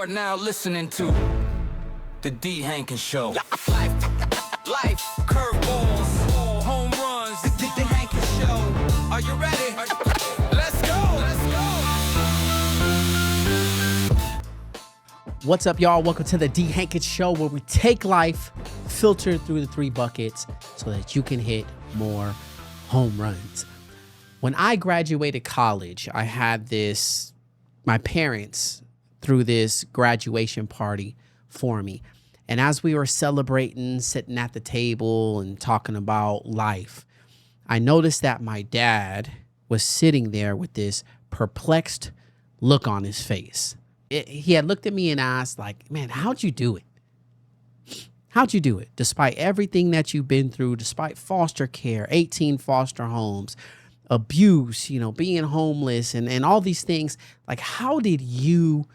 We're now listening to the Dee Hankins Show. Life, curveballs, home runs, the Dee Hankins Show. Are you ready? Let's go. What's up, y'all? Welcome to the Dee Hankins Show, where we take life, filter through the 3 buckets so that you can hit more home runs. When I graduated college, I had my parents threw this graduation party for me. And as we were celebrating, sitting at the table and talking about life, I noticed that my dad was sitting there with this perplexed look on his face. He had looked at me and asked, like, man, how'd you do it? How'd you do it? Despite everything that you've been through, despite foster care, 18 foster homes, abuse, being homeless and all these things, like, how did you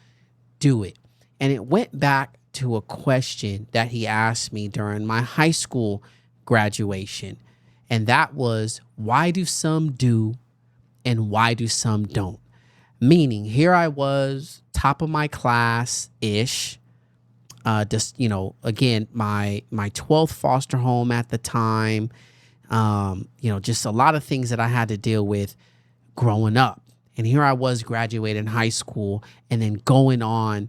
do it? And it went back to a question that he asked me during my high school graduation. And that was, why do some do and why do some don't? Meaning, here I was, top of my class-ish, again, my 12th foster home at the time, just a lot of things that I had to deal with growing up. And here I was graduating high school and then going on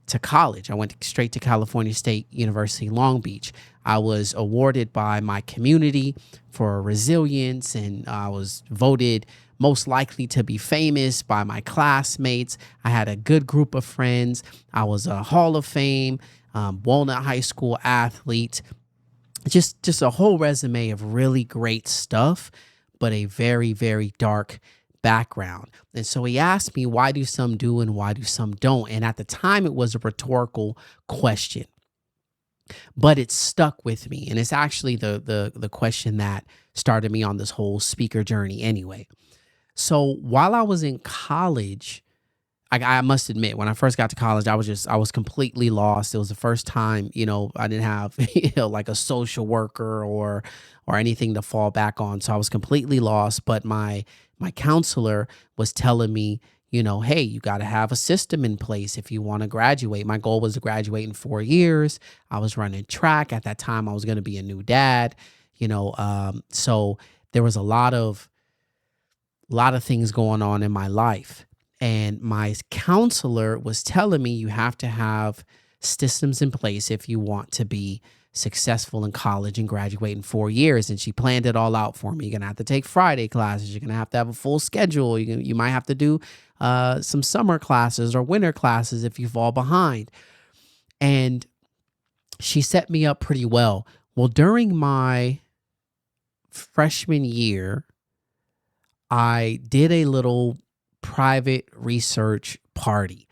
to college. I went straight to California State University, Long Beach. I was awarded by my community for resilience, and I was voted most likely to be famous by my classmates. I had a good group of friends. I was a Hall of Fame, Walnut High School athlete. Just a whole resume of really great stuff, but a very, very dark background. And so he asked me, why do some do and why do some don't? And at the time, it was a rhetorical question, but it stuck with me. And it's actually the question that started me on this whole speaker journey anyway. So while I was in college, I must admit, when I first got to college, I was completely lost. It was the first time, I didn't have, like a social worker or anything to fall back on. So I was completely lost. But my counselor was telling me, hey, you got to have a system in place if you want to graduate. My goal was to graduate in 4 years. I was running track at that time. I was going to be a new dad, so there was a lot of things going on in my life. And my counselor was telling me you have to have systems in place if you want to be successful in college and graduate in 4 years. And she planned it all out for me. You're going to have to take Friday classes. You're going to have a full schedule. You might have to do some summer classes or winter classes if you fall behind. And she set me up pretty well. Well, during my freshman year, I did a little private research party.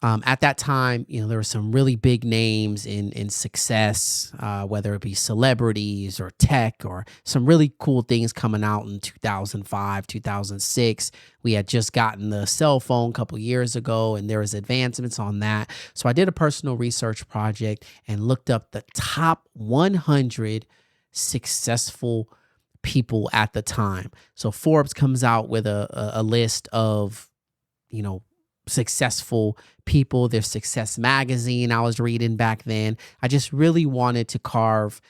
At that time, there were some really big names in success, whether it be celebrities or tech or some really cool things coming out in 2005, 2006. We had just gotten the cell phone a couple years ago, and there was advancements on that. So I did a personal research project and looked up the top 100 successful people at the time. So Forbes comes out with a list of, successful people. There's Success Magazine I was reading back then. I just really wanted to carve,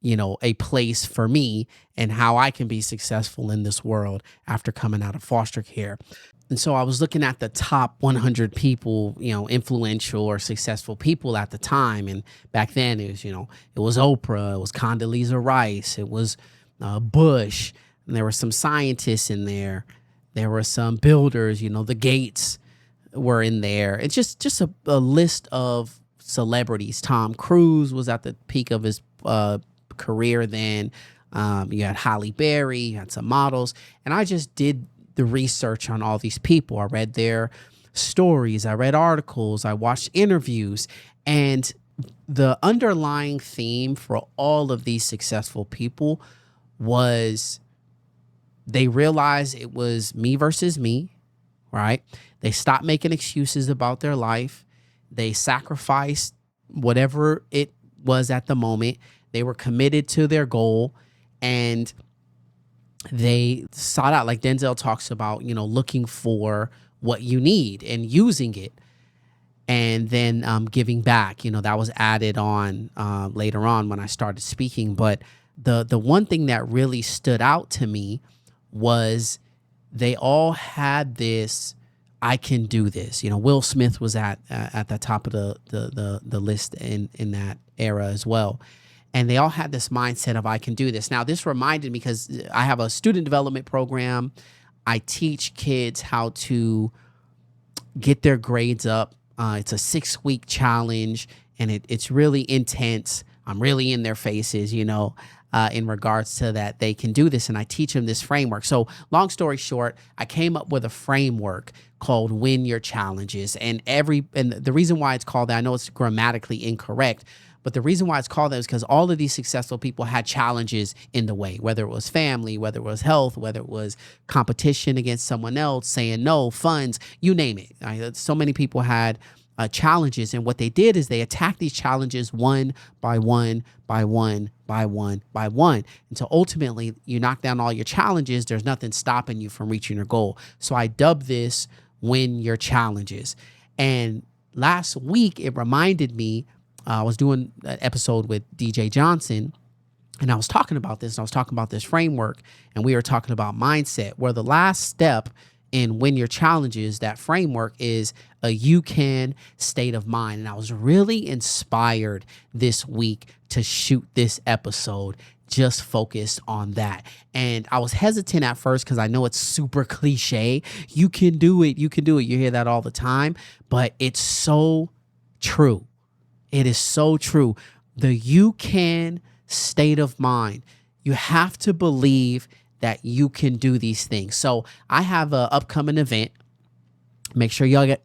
a place for me and how I can be successful in this world after coming out of foster care. And so I was looking at the top 100 people, influential or successful people at the time. And back then it was Oprah, it was Condoleezza Rice, it was Bush, and there were some scientists in there. There were some builders, the Gates were in there. It's just a list of celebrities. Tom Cruise was at the peak of his career then. You had Halle Berry, you had some models, and I just did the research on all these people. I read their stories, I read articles, I watched interviews, and the underlying theme for all of these successful people was they realized it was me versus me, right? They stopped making excuses about their life. They sacrificed whatever it was at the moment. They were committed to their goal, and they sought out, like Denzel talks about, looking for what you need and using it. And then giving back, that was added on later on when I started speaking. But the one thing that really stood out to me was they all had this, I can do this. Will Smith was at the top of the list in that era as well. And they all had this mindset of, I can do this. Now, this reminded me, because I have a student development program. I teach kids how to get their grades up. It's a 6-week challenge, and it's really intense. I'm really in their faces, in regards to that. They can do this, and I teach them this framework. So long story short, I came up with a framework called Win Your Challenges. And the reason why it's called that, I know it's grammatically incorrect, but the reason why it's called that is because all of these successful people had challenges in the way, whether it was family, whether it was health, whether it was competition against someone else, saying no, funds, you name it. So many people had challenges, and what they did is they attacked these challenges one by one, by one, by one, by one. Until ultimately you knock down all your challenges, there's nothing stopping you from reaching your goal. So I dubbed this Win Your Challenges. And last week it reminded me, I was doing an episode with DJ Johnson, and I was talking about this. I was talking about this framework, and we were talking about mindset, where the last step in Win Your Challenges, that framework, is a you can state of mind. And I was really inspired this week to shoot this episode just focused on that. And I was hesitant at first because I know it's super cliche. You can do it. You can do it. You hear that all the time, but it's so true. It is so true. The you can state of mind. You have to believe that you can do these things. So I have an upcoming event. Make sure you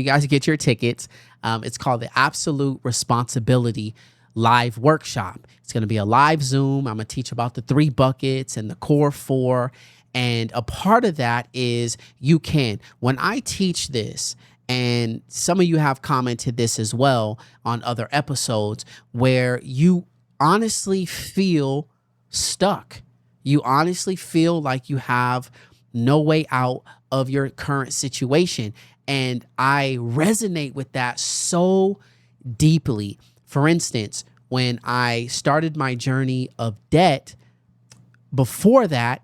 guys get your tickets. It's called the Absolute Responsibility Live Workshop. It's going to be a live Zoom. I'm going to teach about the 3 buckets and the core 4. And a part of that is you can. When I teach this, and some of you have commented this as well on other episodes, where you honestly feel stuck. You honestly feel like you have no way out of your current situation. And I resonate with that so deeply. For instance, when I started my journey of debt, before that,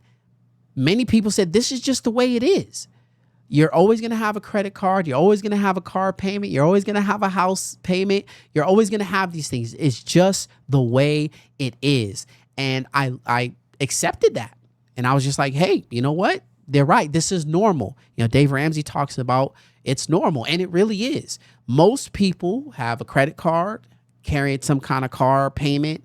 many people said, this is just the way it is. You're always going to have a credit card. You're always going to have a car payment. You're always going to have a house payment. You're always going to have these things. It's just the way it is. And I accepted that. And I was just like, hey, you know what? They're right. This is normal. Dave Ramsey talks about it's normal, and it really is. Most people have a credit card, carry some kind of car payment,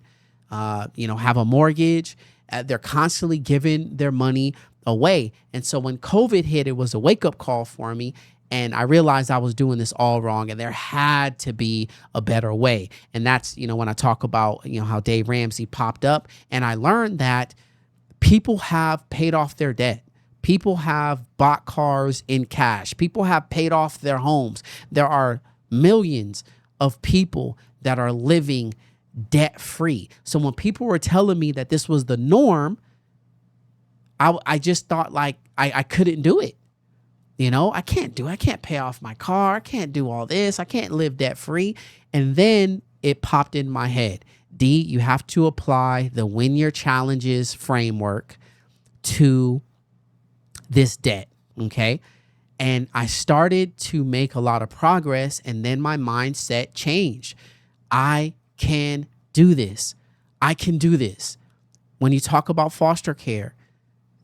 have a mortgage. They're constantly giving their money away. And so when COVID hit, it was a wake-up call for me. And I realized I was doing this all wrong, and there had to be a better way. And that's, when I talk about, how Dave Ramsey popped up, and I learned that people have paid off their debt. People have bought cars in cash. People have paid off their homes. There are millions of people that are living debt-free. So when people were telling me that this was the norm, I just thought like I couldn't do it. I can't pay off my car. I can't do all this. I can't live debt free. And then it popped in my head. D, you have to apply the Win Your Challenges framework to this debt. Okay. And I started to make a lot of progress, and then my mindset changed. I can do this. I can do this. When you talk about foster care,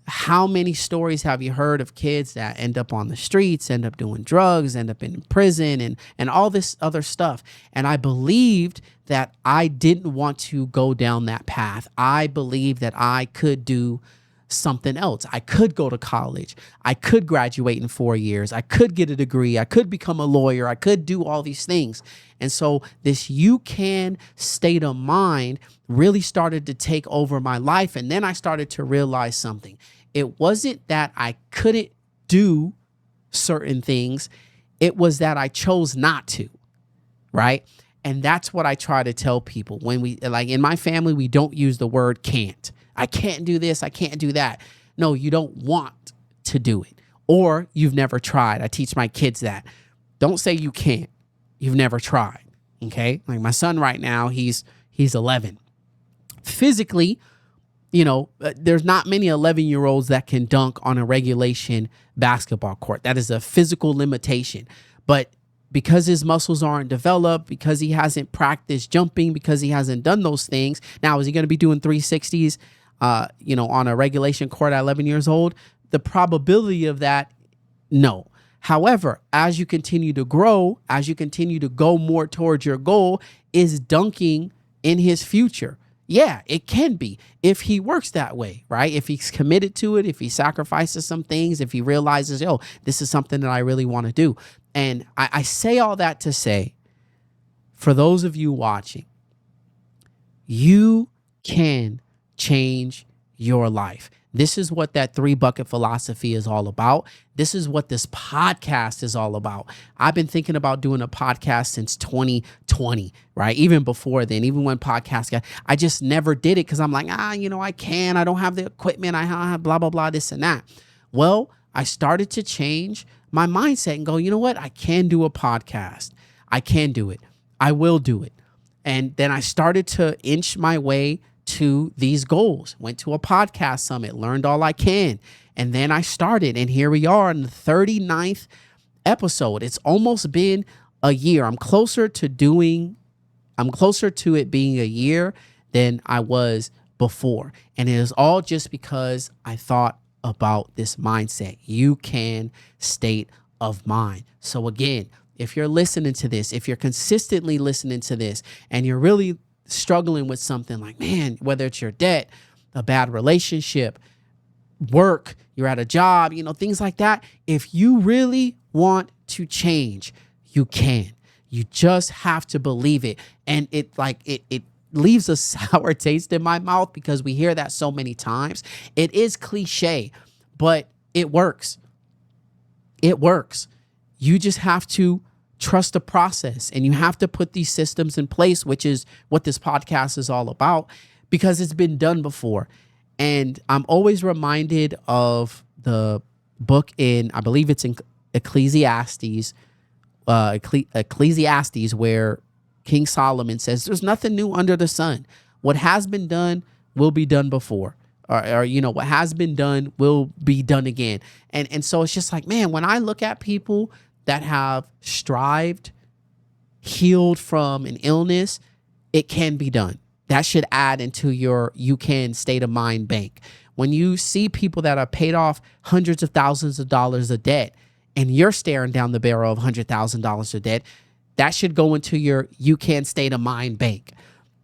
how many stories have you heard of kids that end up on the streets, end up doing drugs, end up in prison, and all this other stuff? And I believed that I didn't want to go down that path. I believed that I could do something else. I could go to college. I could graduate in 4 years. I could get a degree. I could become a lawyer. I could do all these things. And so this you can state of mind really started to take over my life. And then I started to realize something. It wasn't that I couldn't do certain things. It was that I chose not to, right? And that's what I try to tell people. When we, like in my family, we don't use the word can't. I can't do this. I can't do that. No, you don't want to do it, or you've never tried. I teach my kids that. Don't say you can't. you've never tried. Okay. Like my son right now, he's 11. Physically, there's not many 11-year-olds that can dunk on a regulation basketball court. That is a physical limitation. But because his muscles aren't developed, because he hasn't practiced jumping, because he hasn't done those things. Now, is he going to be doing 360s, on a regulation court at 11 years old? The probability of that, no. However, as you continue to grow, as you continue to go more towards your goal, is dunking in his future? Yeah, it can be if he works that way, right? If he's committed to it, if he sacrifices some things, if he realizes, this is something that I really want to do. And I say all that to say, for those of you watching, you can change your life. This is what that 3-bucket philosophy is all about. This is what this podcast is all about. I've been thinking about doing a podcast since 2020, right? Even before then, even when podcasts I just never did it because I'm like, I don't have the equipment. I have blah, blah, blah, this and that. Well, I started to change my mindset and go, you know what? I can do a podcast. I can do it. I will do it. And then I started to inch my way to these goals. Went to a podcast summit, learned all I can. And then I started, and here we are in the 39th episode. It's almost been a year. I'm closer to it being a year than I was before. And it is all just because I thought about this mindset. You can state of mind. So again, if you're listening to this, if you're consistently listening to this, and you're really struggling with something like, man, whether it's your debt, a bad relationship, work, you're at a job, things like that. If you really want to change, you can. You just have to believe it. And it leaves a sour taste in my mouth because we hear that so many times. It is cliche, but it works. It works. You just have to trust the process, and you have to put these systems in place, which is what this podcast is all about, because it's been done before. And I'm always reminded of the book I believe it's in Ecclesiastes, where King Solomon says, there's nothing new under the sun. What has been done will be done before. Or what has been done will be done again. And so it's just like, man, when I look at people that have strived, healed from an illness, it can be done. That should add into your you can state of mind bank. When you see people that are paid off hundreds of thousands of dollars of debt, and you're staring down the barrel of $100,000 of debt, that should go into your you can state of mind bank.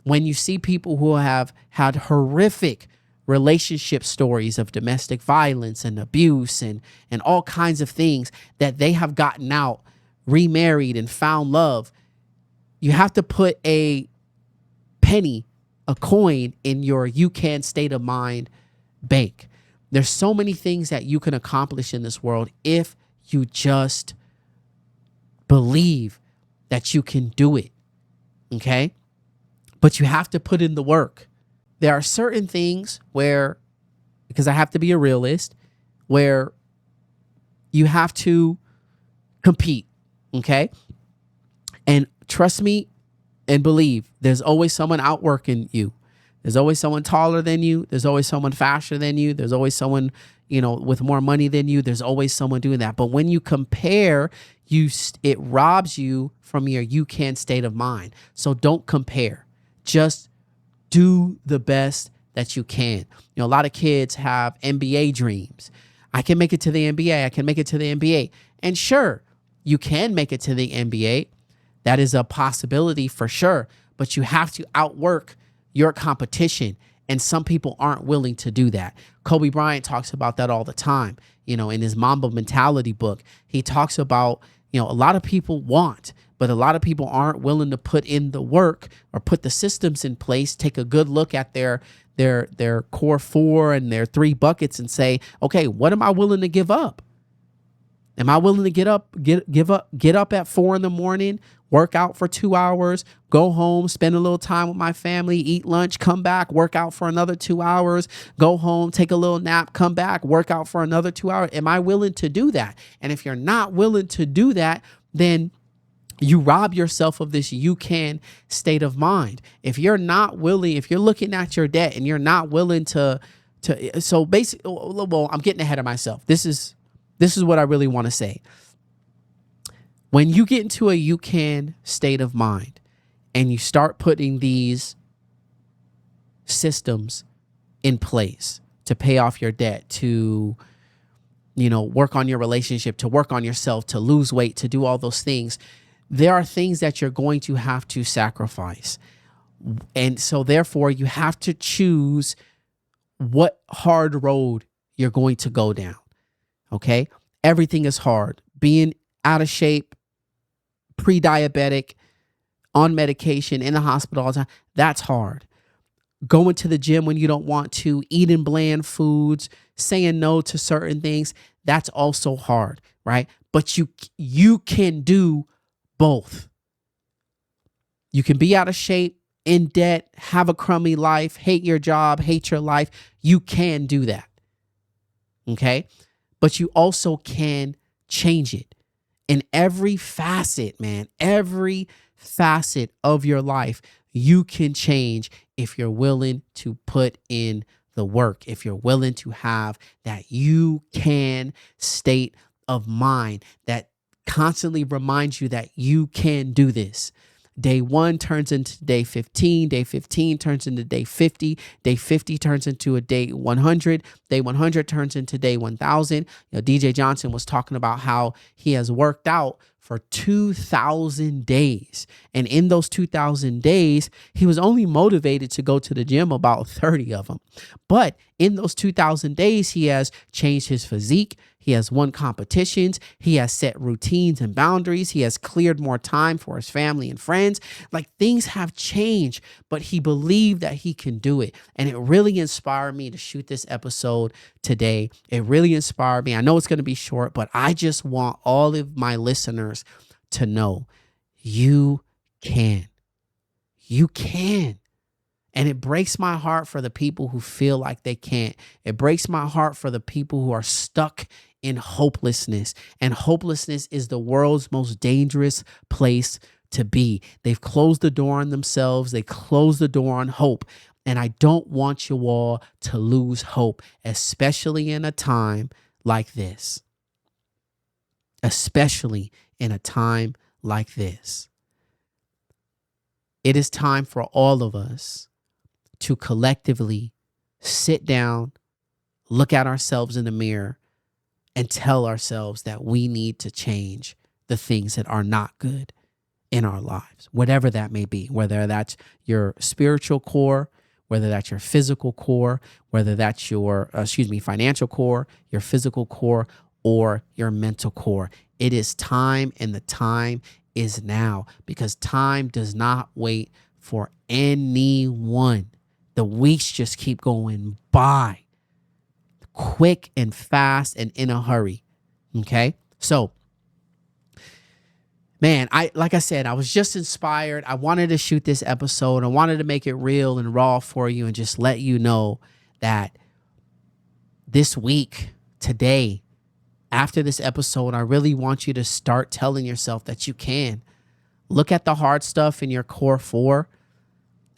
When you see people who have had horrific relationship stories of domestic violence and abuse and all kinds of things that they have gotten out, remarried, and found love, you have to put a penny, a coin in your you can state of mind bank. There's so many things that you can accomplish in this world if you just believe that you can do it. Okay? But you have to put in the work. There are certain things where, because I have to be a realist, where you have to compete, okay? And trust me and believe, there's always someone outworking you. There's always someone taller than you. There's always someone faster than you. There's always someone, with more money than you. There's always someone doing that. But when you compare, it robs you from your you can state of mind. So don't compare. Just do the best that you can. A lot of kids have NBA dreams. I can make it to the NBA. I can make it to the NBA. And sure, you can make it to the NBA. That is a possibility for sure. But you have to outwork your competition. And some people aren't willing to do that. Kobe Bryant talks about that all the time. In his Mamba Mentality book, he talks about, a lot of people want, but a lot of people aren't willing to put in the work or put the systems in place, take a good look at their core 4 and their 3 buckets and say, okay, what am I willing to give up? Am I willing to get up at 4 a.m, work out for 2 hours, go home, spend a little time with my family, eat lunch, come back, work out for another 2 hours, go home, take a little nap, come back, work out for another 2 hours? Am I willing to do that? And if you're not willing to do that, then You rob yourself of this you can state of mind. If you're not willing, if you're looking at your debt and you're not willing so basically, well, I'm getting ahead of myself. This is what I really want to say. When you get into a you can state of mind and you start putting these systems in place to pay off your debt, to, work on your relationship, to work on yourself, to lose weight, to do all those things, there are things that you're going to have to sacrifice. And so therefore you have to choose what hard road you're going to go down. Okay. Everything is hard. Being out of shape, pre-diabetic, on medication, in the hospital all the time, that's hard. Going to the gym when you don't want to, eating bland foods, saying no to certain things, that's also hard, right? But you can do both. You can be out of shape, in debt, have a crummy life, hate your job, hate your life. You can do that. Okay? But you also can change it. In every facet, man, every facet of your life, you can change if you're willing to put in the work, if you're willing to have that you can state of mind that constantly reminds you that you can do this. Day 1 turns into day 15. Day 15 turns into day 50. Day 50 turns into a day 100. Day 100 turns into day 1000. DJ Johnson was talking about how he has worked out for 2,000 days. And in those 2,000 days, he was only motivated to go to the gym about 30 of them. But in those 2,000 days, he has changed his physique. He has won competitions. He has set routines and boundaries. He has cleared more time for his family and friends. Like, things have changed, but he believed that he can do it. And it really inspired me to shoot this episode today. It really inspired me. I know it's going to be short, but I just want all of my listeners to know you can. You can. And it breaks my heart for the people who feel like they can't. It breaks my heart for the people who are stuck in hopelessness. And hopelessness is the world's most dangerous place to be. They've closed the door on themselves. They closed the door on hope. And I don't want you all to lose hope, especially in a time like this. Especially in a time like this. It is time for all of us to collectively sit down, look at ourselves in the mirror, and tell ourselves that we need to change the things that are not good in our lives, whatever that may be, whether that's your spiritual core, whether that's your physical core, whether that's your, financial core, your physical core, or your mental core. It is time, and the time is now, because time does not wait for anyone. The weeks just keep going by quick and fast and in a hurry. Okay. So, man, like I said, I was just inspired. I wanted to shoot this episode. I wanted to make it real and raw for you and just let you know that this week, today, after this episode, I really want you to start telling yourself that you can. Look at the hard stuff in your core 4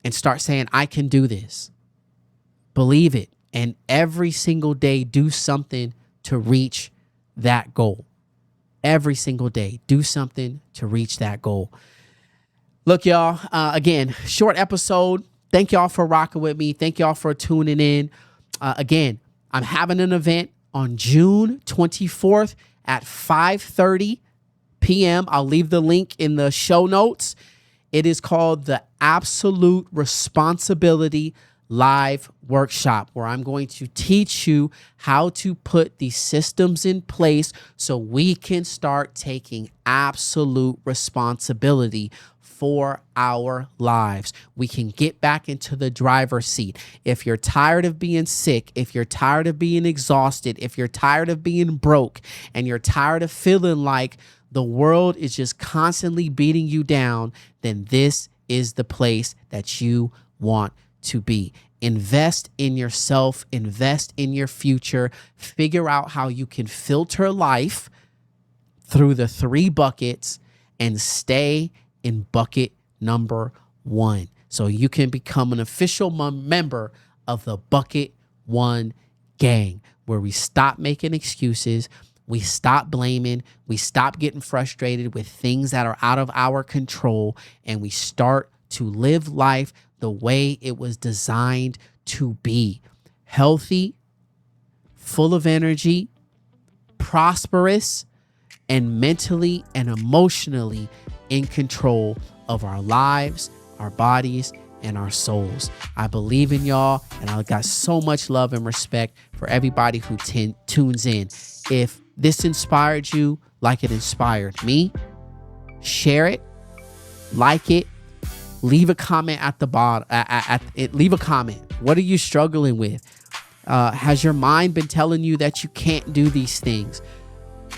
and start saying, I can do this. Believe it. And every single day, do something to reach that goal. Every single day, do something to reach that goal. Look, y'all, again, short episode. Thank y'all for rocking with me. Thank y'all for tuning in. Again, I'm having an event on June 24th at 5:30 p.m. I'll leave the link in the show notes. It is called the Absolute Responsibility Live Workshop, where I'm going to teach you how to put these systems in place so we can start taking absolute responsibility for our lives. We can get back into the driver's seat. If you're tired of being sick, if you're tired of being exhausted, if you're tired of being broke, and you're tired of feeling like the world is just constantly beating you down, then this is the place that you want to be. Invest in yourself, invest in your future, figure out how you can filter life through the 3 buckets and stay in bucket number 1 so you can become an official member of the Bucket 1 gang, where we stop making excuses, we stop blaming, we stop getting frustrated with things that are out of our control, and we start to live life the way it was designed to be. Healthy, full of energy, prosperous, and mentally and emotionally in control of our lives, our bodies, and our souls. I believe in y'all, and I got so much love and respect for everybody who tunes in. If this inspired you like it inspired me, share it, like it, leave a comment at the bottom. Leave a comment. What are you struggling with? Has your mind been telling you that you can't do these things?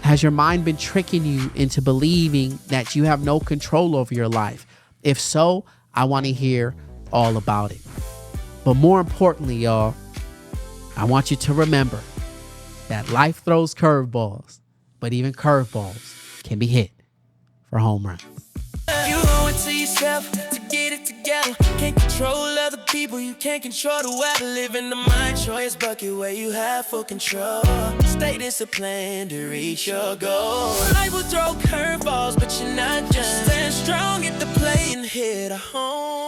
Has your mind been tricking you into believing that you have no control over your life? If so, I want to hear all about it. But more importantly, y'all, I want you to remember that life throws curveballs, but even curveballs can be hit for home runs. You owe it to yourself to get it together. Can't control other people, you can't control the weather. Live in the mind choice bucket where you have full control. Stay disciplined to reach your goal. Life will throw curveballs, but you're not just stand strong at the plate and hit a home